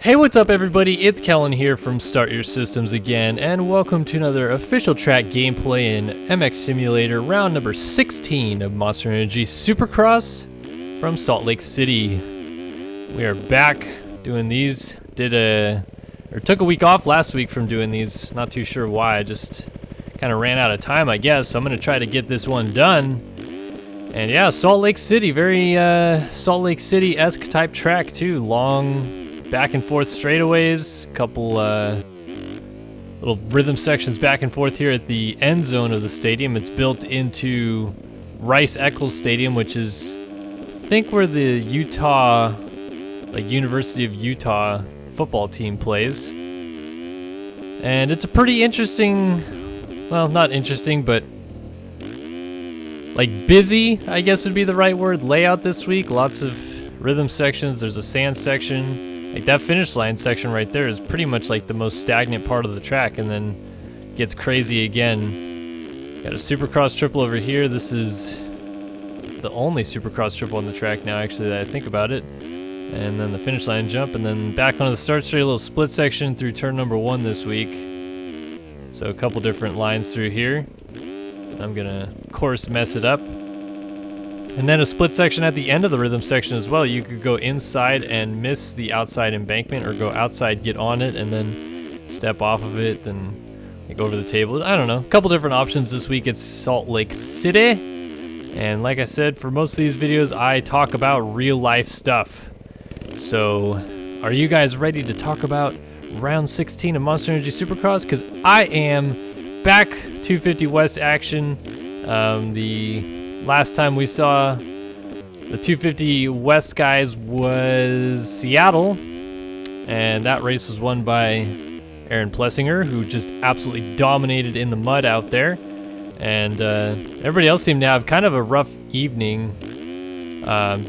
Hey, what's up everybody? It's Kellen here from Start Your Systems again, and welcome to another official track gameplay in MX Simulator, round number 16 of Monster Energy Supercross from Salt Lake City. We are back doing these. Took a week off last week from doing these. Not too sure why. I just kind of ran out of time, I guess. So I'm going to try to get this one done. And yeah, Salt Lake City, very Salt Lake City-esque type track too. Long back and forth straightaways, couple little rhythm sections back and forth here at the end zone of the stadium. It's built into Rice-Eccles Stadium, which is, I think, where the Utah, University of Utah football team plays. And it's a pretty interesting, well, not interesting, but busy, I guess would be the right word, layout this week. Lots of rhythm sections. There's a sand section. That finish line section right there is pretty much the most stagnant part of the track, and then gets crazy again. Got a Supercross triple over here. This is the only Supercross triple on the track now, actually, that I think about it. And then the finish line jump, and then back onto the start straight, a little split section through turn number 1 this week. So a couple different lines through here. I'm gonna, of course, mess it up. And then a split section at the end of the rhythm section as well. You could go inside and miss the outside embankment, or go outside, get on it, and then step off of it, then go over the table. I don't know. A couple different options this week. It's Salt Lake City. And like I said, for most of these videos, I talk about real life stuff. So, are you guys ready to talk about round 16 of Monster Energy Supercross? Because I am back. 250 West action. The last time we saw the 250 West guys was Seattle, and that race was won by Aaron Plessinger, who just absolutely dominated in the mud out there. And everybody else seemed to have kind of a rough evening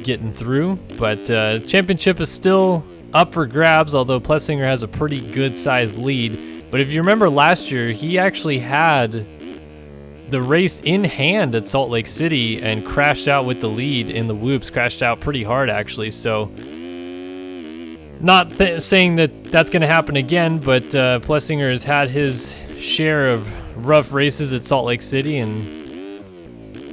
getting through, but championship is still up for grabs, although Plessinger has a pretty good sized lead. But if you remember last year, he actually had the race in hand at Salt Lake City and crashed out with the lead in the whoops. Crashed out pretty hard, actually. So, not saying that that's going to happen again, but Plessinger has had his share of rough races at Salt Lake City, and,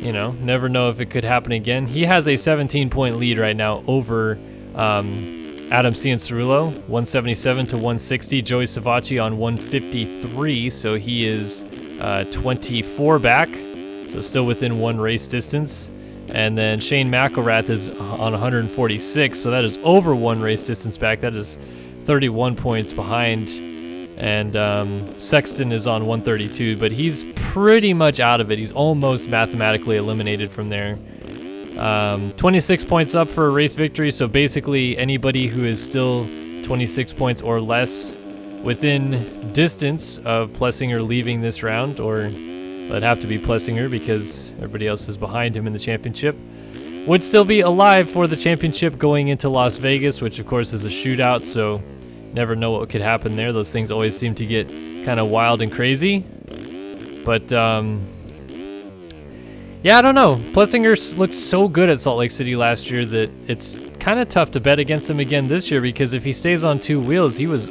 you know, never know if it could happen again. He has a 17-point lead right now over Adam Cianciarulo, 177 to 160. Joey Savacci on 153, so he is 24 back, so still within one race distance. And then Shane McElrath is on 146, so that is over one race distance back. That is 31 points behind. And Sexton is on 132, but he's pretty much out of it. He's almost mathematically eliminated from there. 26 points up for a race victory, so basically anybody who is still 26 points or less within distance of Plessinger leaving this round, or it'd have to be Plessinger because everybody else is behind him in the championship, would still be alive for the championship going into Las Vegas, which of course is a shootout, so never know what could happen there. Those things always seem to get kind of wild and crazy. But yeah, I don't know. Plessinger looked so good at Salt Lake City last year that it's kind of tough to bet against him again this year, because if he stays on two wheels, he was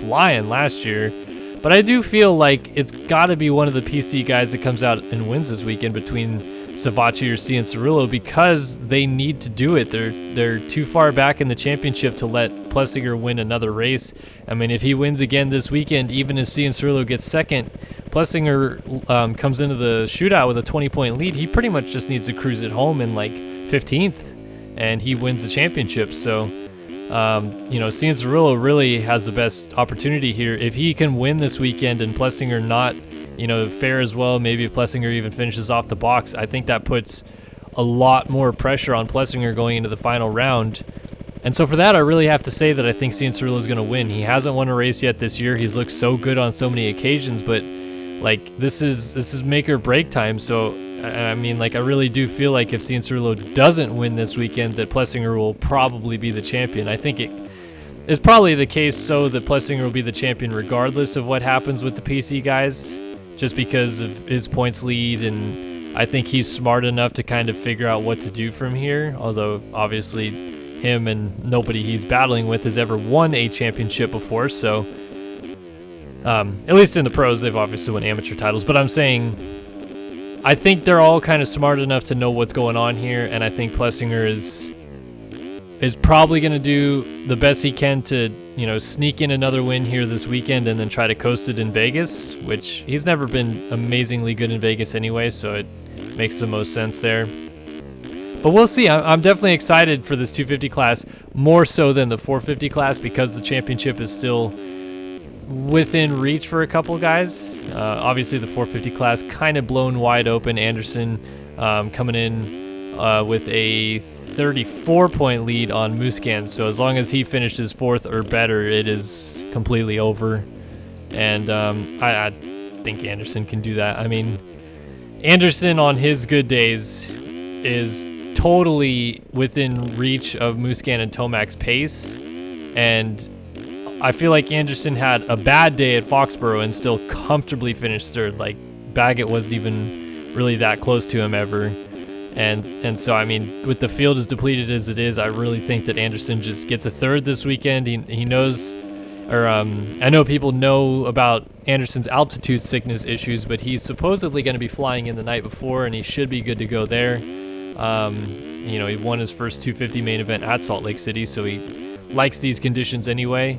flying last year. But I do feel like it's got to be one of the PC guys that comes out and wins this weekend between Savacci or Cianciarulo, because they need to do it. They're too far back in the championship to let Plessinger win another race. I mean, if he wins again this weekend, even if Cianciarulo gets second, Plessinger comes into the shootout with a 20-point lead. He pretty much just needs to cruise it home in 15th, and he wins the championship. So, you know, Cianciarulo really has the best opportunity here. If he can win this weekend and Plessinger not, you know, fare as well, maybe if Plessinger even finishes off the box, I think that puts a lot more pressure on Plessinger going into the final round. And so for that, I really have to say that I think Cianciarulo is going to win. He hasn't won a race yet this year. He's looked so good on so many occasions, but this is make or break time. So I mean, I really do feel like if Cianciarulo doesn't win this weekend, that Plessinger will probably be the champion. I think it is probably the case so that Plessinger will be the champion regardless of what happens with the PC guys, just because of his points lead, and I think he's smart enough to kind of figure out what to do from here, although obviously him and nobody he's battling with has ever won a championship before. So at least in the pros, they've obviously won amateur titles. But I'm saying, I think they're all kind of smart enough to know what's going on here, and I think Plessinger is probably going to do the best he can to, you know, sneak in another win here this weekend and then try to coast it in Vegas, which he's never been amazingly good in Vegas anyway, so it makes the most sense there. But we'll see. I'm definitely excited for this 250 class, more so than the 450 class, because the championship is still within reach for a couple guys. Obviously, the 450 class kind of blown wide open. Anderson coming in with a 34-point lead on Musquin. So as long as he finishes 4th or better, it is completely over. And I think Anderson can do that. I mean, Anderson on his good days is totally within reach of Musquin and Tomac's pace. And I feel like Anderson had a bad day at Foxborough and still comfortably finished 3rd. Like, Baggett wasn't even really that close to him ever. And so, I mean, with the field as depleted as it is, I really think that Anderson just gets a 3rd this weekend. He knows, or I know people know about Anderson's altitude sickness issues, but he's supposedly going to be flying in the night before, and he should be good to go there. You know, he won his first 250 main event at Salt Lake City, so he likes these conditions anyway.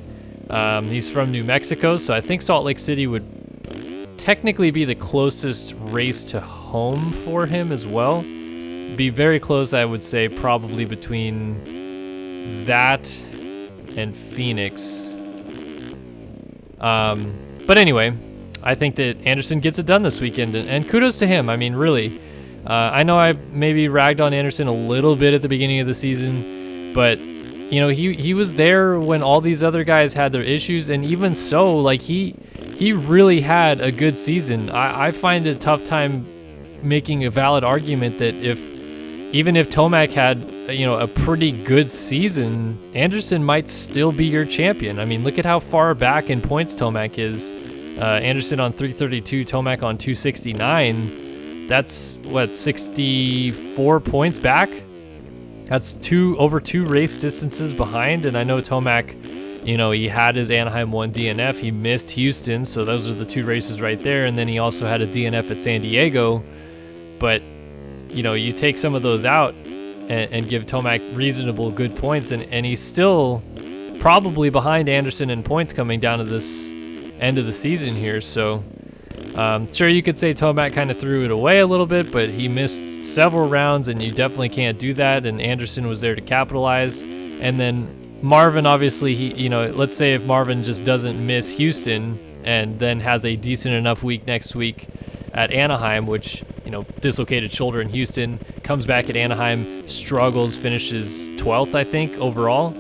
He's from New Mexico, so I think Salt Lake City would technically be the closest race to home for him as well. Be very close, I would say, probably between that and Phoenix. But anyway, I think that Anderson gets it done this weekend, and kudos to him. I mean, really. I know I maybe ragged on Anderson a little bit at the beginning of the season, but you know, he was there when all these other guys had their issues, and even so, like, he really had a good season. I find it a tough time making a valid argument that even if Tomac had, you know, a pretty good season, Anderson might still be your champion. I mean, look at how far back in points Tomac is. Anderson on 332, Tomac on 269. That's what, 64 points back? That's over 2 race distances behind. And I know Tomac, you know, he had his Anaheim 1 DNF. He missed Houston, so those are the 2 races right there. And then he also had a DNF at San Diego. But, you know, you take some of those out and give Tomac reasonable good points, and he's still probably behind Anderson in points coming down to this end of the season here. So sure, you could say Tomac kind of threw it away a little bit, but he missed several rounds, and you definitely can't do that, and Anderson was there to capitalize. And then Marvin, obviously, you know, let's say if Marvin just doesn't miss Houston and then has a decent enough week next week at Anaheim, which, you know, dislocated shoulder in Houston, comes back at Anaheim, struggles, finishes 12th, I think, overall.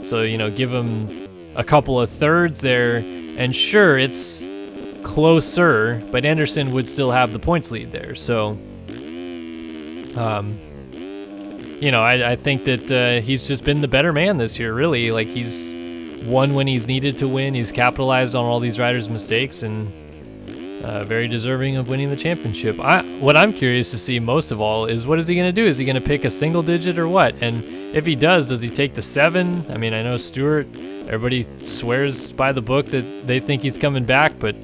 So, you know, give him a couple of 3rds there, and sure, it's closer, but Anderson would still have the points lead there. So, you know, I think that he's just been the better man this year, really. Like, he's won when he's needed to win. He's capitalized on all these riders' mistakes, and very deserving of winning the championship. What I'm curious to see most of all is, what is he going to do? Is he going to pick a single digit or what? And if he does he take the 7? I mean, I know Stewart, everybody swears by the book that they think he's coming back, but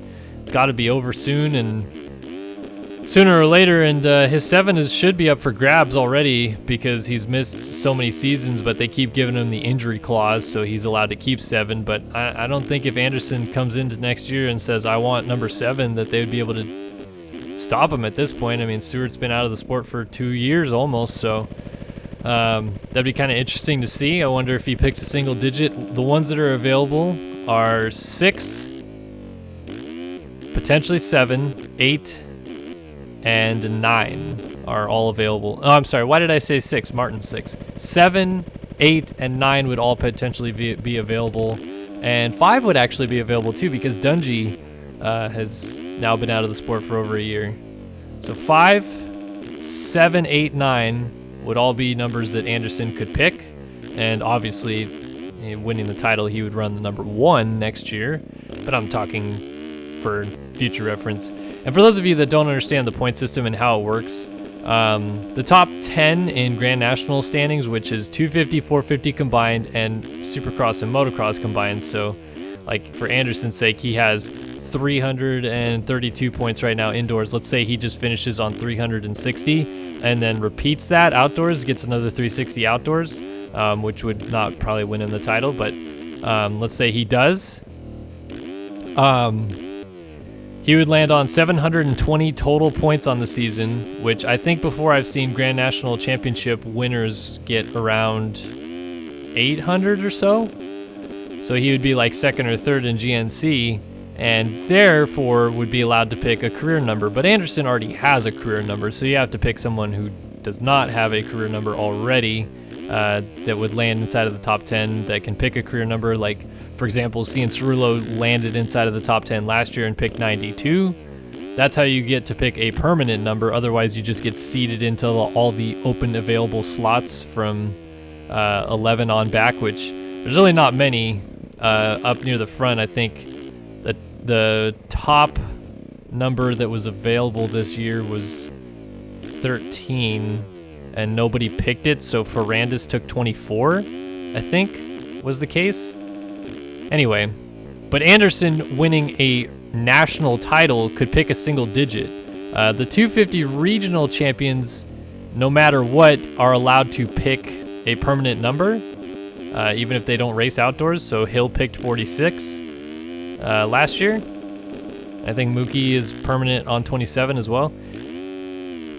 it's got to be over soon, and sooner or later. And his 7 should be up for grabs already, because he's missed so many seasons, but they keep giving him the injury clause, so he's allowed to keep 7. But I don't think if Anderson comes into next year and says, I want number 7, that they would be able to stop him at this point. I mean, Stewart's been out of the sport for 2 years almost, so that'd be kind of interesting to see. I wonder if he picks a single digit. The ones that are available are 6, potentially 7, 8, and 9 are all available. Oh, I'm sorry. Why did I say 6? Martin's 6. 7, 8, and 9 would all potentially be available. And 5 would actually be available too, because Dungey has now been out of the sport for over a year. So 5, 7, 8, 9 would all be numbers that Anderson could pick. And obviously, winning the title, he would run the number 1 next year. But I'm talking for future reference. And for those of you that don't understand the point system and how it works, The top 10 in Grand National standings, which is 250, 450 combined, and Supercross and Motocross combined. So, like for Anderson's sake, he has 332 points right now indoors. Let's say he just finishes on 360 and then repeats that outdoors, gets another 360 outdoors, which would not probably win him the title, but let's say he does. He would land on 720 total points on the season, which I think before I've seen Grand National Championship winners get around 800 or so. So he would be like second or third in GNC, and therefore would be allowed to pick a career number. But Anderson already has a career number, so you have to pick someone who does not have a career number already that would land inside of the top 10 that can pick a career number. Like, for example, Cian Cerullo landed inside of the top 10 last year and picked 92. That's how you get to pick a permanent number. Otherwise, you just get seeded into all the open available slots from 11 on back, which there's really not many up near the front. I think that the top number that was available this year was 13, and nobody picked it, so Ferrandis took 24, I think was the case. Anyway, but Anderson winning a national title could pick a single digit. The 250 regional champions, no matter what, are allowed to pick a permanent number, even if they don't race outdoors. So Hill picked 46 last year. I think Mookie is permanent on 27 as well.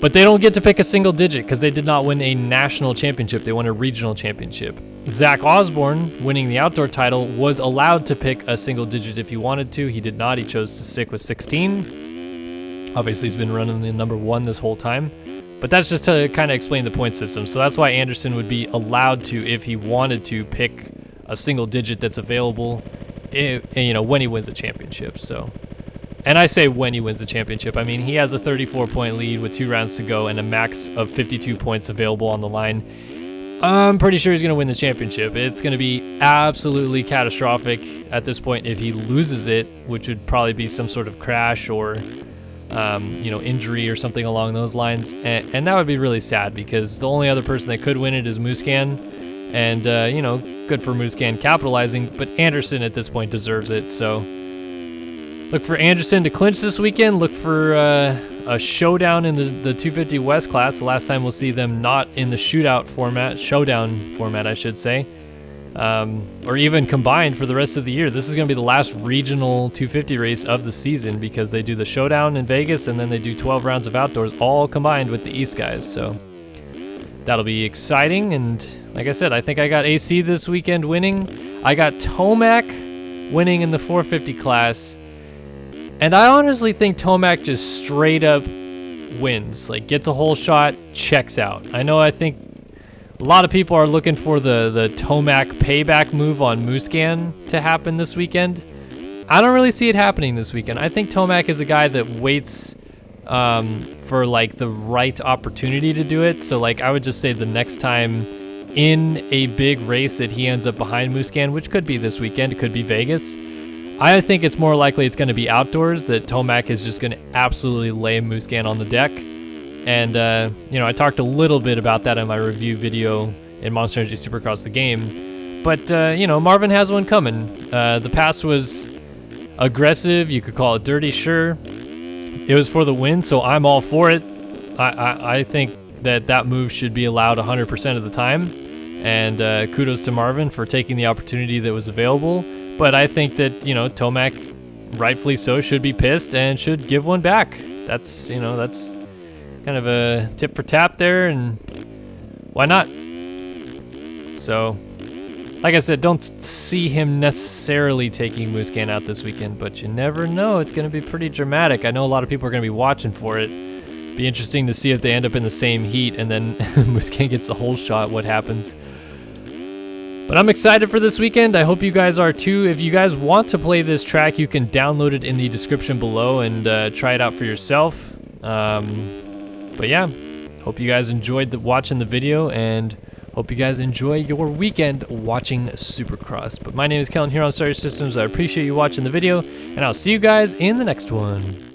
But they don't get to pick a single digit because they did not win a national championship. They won a regional championship. Zach Osborne, winning the outdoor title, was allowed to pick a single digit if he wanted to. He did not. He chose to stick with 16. Obviously, he's been running the number 1 this whole time. But that's just to kind of explain the point system. So that's why Anderson would be allowed to, if he wanted to, pick a single digit that's available, when he wins a championship. So, and I say when he wins the championship, I mean he has a 34-point lead with 2 rounds to go and a max of 52 points available on the line. I'm pretty sure he's going to win the championship. It's going to be absolutely catastrophic at this point if he loses it, which would probably be some sort of crash or injury or something along those lines. And that would be really sad because the only other person that could win it is Musquin. And, good for Musquin capitalizing, but Anderson at this point deserves it. So look for Anderson to clinch this weekend. Look for a showdown in the 250 West class. The last time we'll see them not in the shoodout format, showdown format, I should say, or even combined for the rest of the year. This is going to be the last regional 250 race of the season because they do the showdown in Vegas and then they do 12 rounds of outdoors, all combined with the East guys. So that'll be exciting. And like I said, I think I got AC this weekend winning. I got Tomac winning in the 450 class. And I honestly think Tomac just straight up wins. Like, gets a whole shot, checks out. I think a lot of people are looking for the Tomac payback move on Musquin to happen this weekend. I don't really see it happening this weekend. I think Tomac is a guy that waits for, like, the right opportunity to do it. So, like, I would just say the next time in a big race that he ends up behind Musquin, which could be this weekend, it could be Vegas, I think it's more likely it's going to be outdoors, that Tomac is just going to absolutely lay Musquin on the deck. And, I talked a little bit about that in my review video in Monster Energy Supercross the game. But, Marvin has one coming. The pass was aggressive. You could call it dirty, sure. It was for the win, so I'm all for it. I think that move should be allowed 100% of the time. And kudos to Marvin for taking the opportunity that was available. But I think that, Tomac, rightfully so, should be pissed and should give one back. That's kind of a tip for tap there, and why not? So, like I said, don't see him necessarily taking Musquin out this weekend, but you never know. It's going to be pretty dramatic. I know a lot of people are going to be watching for it. Be interesting to see if they end up in the same heat and then Musquin gets the whole shot, what happens. But I'm excited for this weekend. I hope you guys are too. If you guys want to play this track, you can download it in the description below and try it out for yourself. But yeah, hope you guys enjoyed watching the video, and hope you guys enjoy your weekend watching Supercross. But my name is Kellen here on Star Systems. I appreciate you watching the video, and I'll see you guys in the next one.